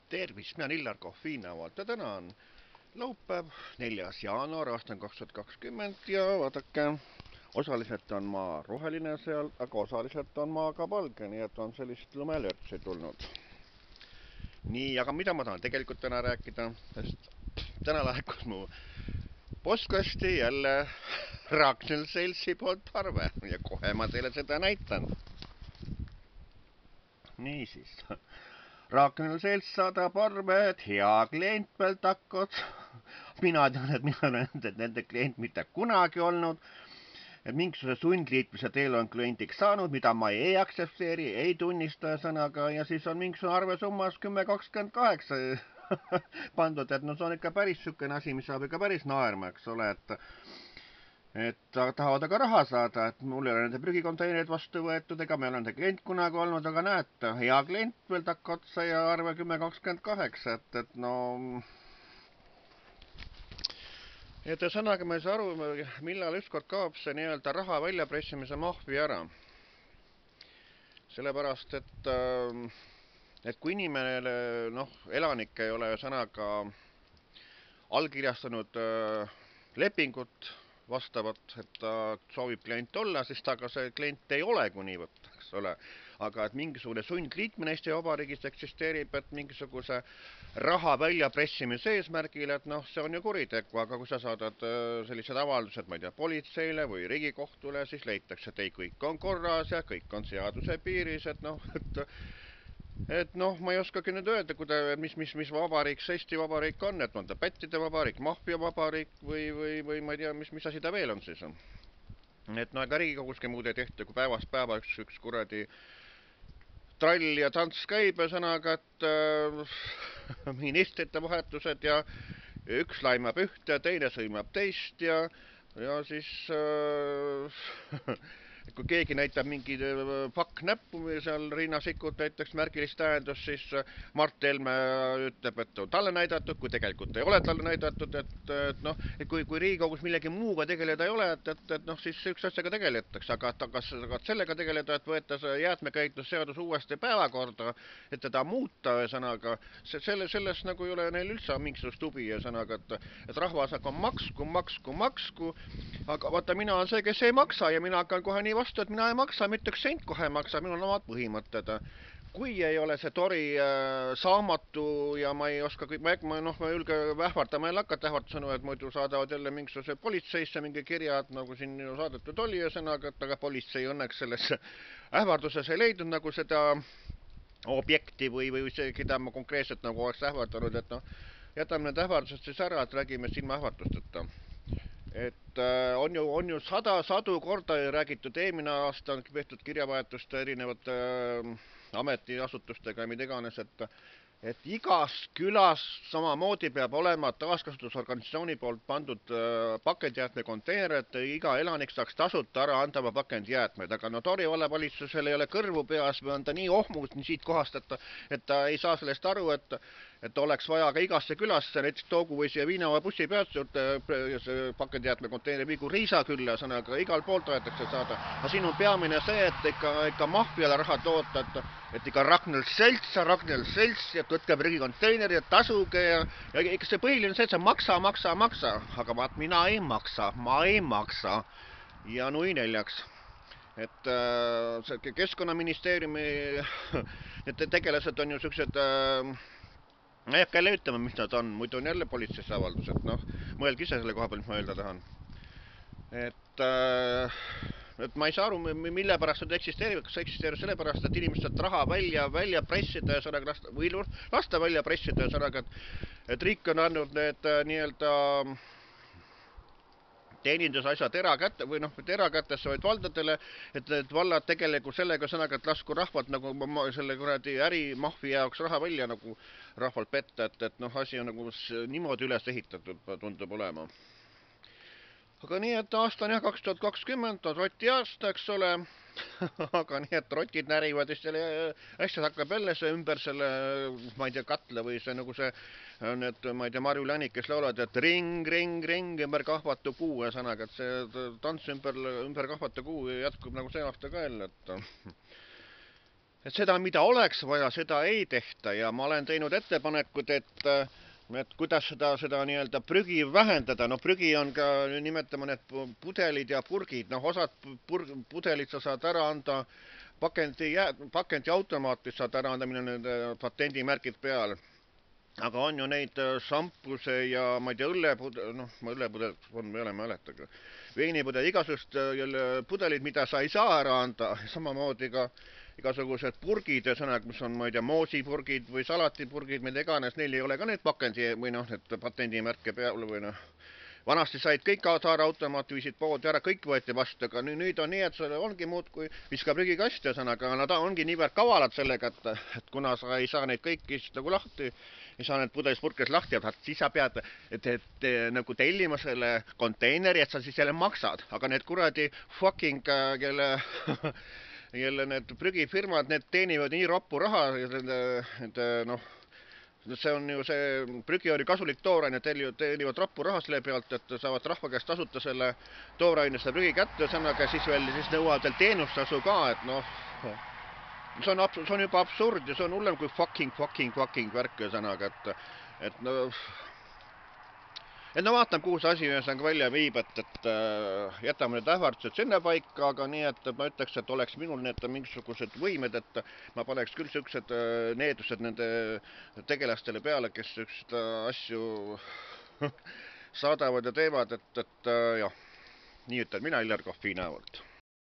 Tervist, mina Illar Kohviinavalt ja täna on laupäev, 4. jaanuar aastal 2020 ja vaadake, osaliselt on maa roheline seal, aga osaliselt on maa ka valge, nii et on sellist lumelörtsi tulnud. Nii, aga mida ma tahan tegelikult täna rääkida, sest täna laekus mu postkasti jälle Ragnar Seltsi poolt arve ja kohe ma teile seda näitan. Niisiis. Ragnar Selts saadab arve, et hea klient pealt hakkad. Mina tean, et mina olen nende klient mitte kunagi olnud. Et mingisuguse sundliitmise teel on kliendiks saanud, mida ma ei aktsepteeri, ei tunnista sõnaga ja siis on mingisugune arve summas 10.28 pandud, et no see on ikka päris sükene asi, mis saab ikka päris naerma, eks ole, et tahavad aga raha saada, et mul ei ole nende prügikonteinerid vastu võetud, ega me ei ole nende klient kunagi olnud, aga näete, hea klient veel takka otsa ja arve 10.28, et no... Et sõnaga ma ei saa aru, millal ükskord kaob see nii-öelda raha väljapressimise mahvi ära. Sellepärast, et kui inimene, elanik ei ole sõnaga allkirjastanud lepingut vastavat, et ta soovib klient olla, siis ta ka see klient ei ole kuni võtta, eks ole. Aga et mingisugune sundliitmine Eesti Vabariigis eksisteerib, et mingisuguse raha väljapressimise eesmärgil, et see on ju kuritegu, aga kui sa saadad sellised avaldused, ma ei tea, politseile või Riigikohtule, siis leitakse, et ei, kõik on korras ja kõik on seaduse piiris, et ma ei oskagi nüüd öelda, mis vabariik see Eesti Vabariik on, et on ta pättide vabariik, maffia vabariik või ma ei tea, mis asi ta veel on siis. Et ega Riigikoguski muud ei tehta, kui päevast päeva üks kuradi trall ja tants käib ja sõnaga, et ministrite vahetused ja üks laimab ühte, teine sõimab teist ja siis kui keegi näitab mingi pakk näppu või seal Riina Sikkut näiteks märgilist tähendust, siis Mart Helme ütleb, et on talle näidatud, kui tegelikult ei ole talle näidatud, et kui Riigikogus millegi muuga tegeleda ei ole, siis üks asjaga tegeletakse, aga kas sellega tegeleda, et võeta see jäätmekäitlusseadus uuesti päevakorda, et teda muuta sõnaga, selles nagu ei ole neil üldse mingisugust huvi ja sõnaga, et rahvas hakkab maksku, aga vaata, mina on see, kes ei maksa ja mina hakkan kohe nii vastu, et mina ei maksa, mitte üks sent kohe maksa, minul on omad põhimõtted. Kui ei ole see tori saamatu ja ma ei oska, ma julge ähvardama ei hakata ähvardusõnu, et muidu saadavad jälle mingisuguse politseisse mingi kirjad, nagu siin saadetud oli ja sõnaga, et aga politsei õnneks selles ähvarduses ei leidnud nagu seda objekti või see, keda ma konkreetselt nagu oleks ähvardanud, et jätame need ähvardused siis ära, et räägime silma ähvardusteta. Et on ju sadu korda räägitud, eelmine aasta on tehtud kirjavahetust erinevate ametiasutustega ja mida iganes, et igas külas samamoodi peab olema taaskasutusorganisatsiooni poolt pandud pakendijäätme konteiner, et iga elanik saaks tasuta ära anda oma pakendijäätmeid, aga Tori vallavalitsusel ei ole kõrvu peas või on ta nii ohmus siit kohast, et ta ei saa sellest aru, et oleks vaja ka igasse külasse, näiteks Toogu või siia Viinamaa bussipeatuse juurde pakendijäätme konteiner viigu Riisa külla, sõnaga igal pool tahetakse saada. Aga siin on peamine see, et ikka mahviale raha toota, et ikka Ragnar Selts, et võtke riigi konteineri ja tasuge ja ikka see põhiline see, et sa maksa, aga vaat mina ei maksa, ma ei maksa ja nui neljaks. Et see Keskkonnaministeeriumi need tegelased on ju sellised, ma ei hakka jälle ütlema, mis nad on, muidu on jälle politseisse avaldused, mõelge ise selle koha peal, mis ma öelda tahan. Et ma ei saa aru, mille pärast nad eksisteerivad, kas eksisteerivad selle pärast, et inimesed raha välja pressida ja sõnaga lasta välja pressida ja sõnaga, et riik on andnud need nii-öelda teenindusasjad erakättesse vaid valdadele, et vallad tegelegu sellega sõnaga, et lasku rahvalt nagu selle kuradi ärimahvi jaoks raha välja nagu rahvalt petta, et asi on nagu niimoodi üles ehitatud, tundub olema. Aga nii, et aasta on jah 2020, on roti aasta, eks ole, aga nii, et rotid närivad ja asjad hakkab jälle see ümber selle, ma ei tea, katla või see nagu see, need, ma ei tea, Marju Länik, kes laulad, et ring, ümber kahvatu kuu ja sõnaga, et see tants ümber kahvatu kuu jätkub nagu see aasta ka jälle, et seda, mida oleks vaja, seda ei tehta ja ma olen teinud ettepanekud, et kuidas seda nii-öelda prügi vähendada. No prügi on ka, nimetame need pudelid ja purgid, noh osad pudelid sa saad ära anda pakendi automaatist saad ära anda, mille need patendimärgid peal. Aga on ju neid šampuse ja ma ei tea, õllepudel, noh, õllepudel on, me ei ole mäletagi. Veinipudel, igasugust pudelid, mida sa ei saa ära anda, samamoodi ka igasugused purgid, mis on, ma ei tea, moosipurgid või salatipurgid, mida iganes, neil ei ole ka need pakendi või noh, need patendimärke peal või noh. Vanasti said kõik saada automaat, viisid poodi ära, kõik võeti vastu, aga nüüd on nii, et see ongi muud kui viska prügikasti, aga nad ongi niivõrd kavalad sellega, et kuna sa ei saa neid kõiki nagu lahti, ei saa need pudelist purkes lahti, siis sa pead nagu tellima selle konteineri, et sa siis jälle maksad, aga need kuradi fucking, kelle need prügifirmad, need teenivad nii roppu raha, et noh, see on ju see prügi oli kasulik tooraine, teenivad roppu raha selle pealt, et saavad rahva käest tasuta selle tooraine seda prügi kätte, aga siis veel siis nõuavad veel teenustasu ka, et noh, see on juba absurd ja see on hullem kui fucking värk, ühesõnaga, et no vaatame, kuhu see asi ühesõnaga välja viib, et jätame need ähvardused sinna paika, aga nii, et ma ütleks, et oleks minul need mingisugused võimed, et ma paneks küll sellised needused nende tegelastele peale, kes sellised asju saadavad ja teevad, et jah, nii ütlen mina Illar Kohvi näolt.